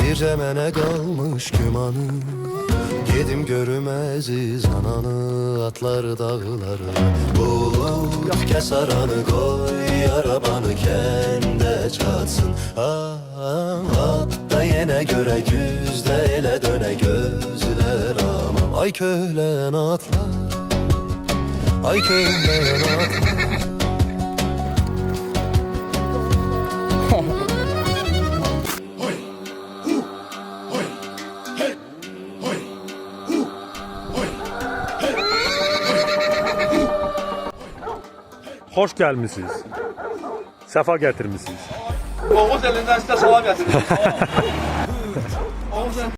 Bircə mənə qalmış gümanı, gedim görməziz ananı, atlar dağları. Bulur kəs aranı, qoy arabanı kəndə çatsın. At da yenə görə güzdə elə dönə gözlər amam. Ay köhlən atlar, ay köhlən atlar. Hoş gelmişsiniz. Sefa getirmişsiniz. Oğuz elinden size salam getirdim.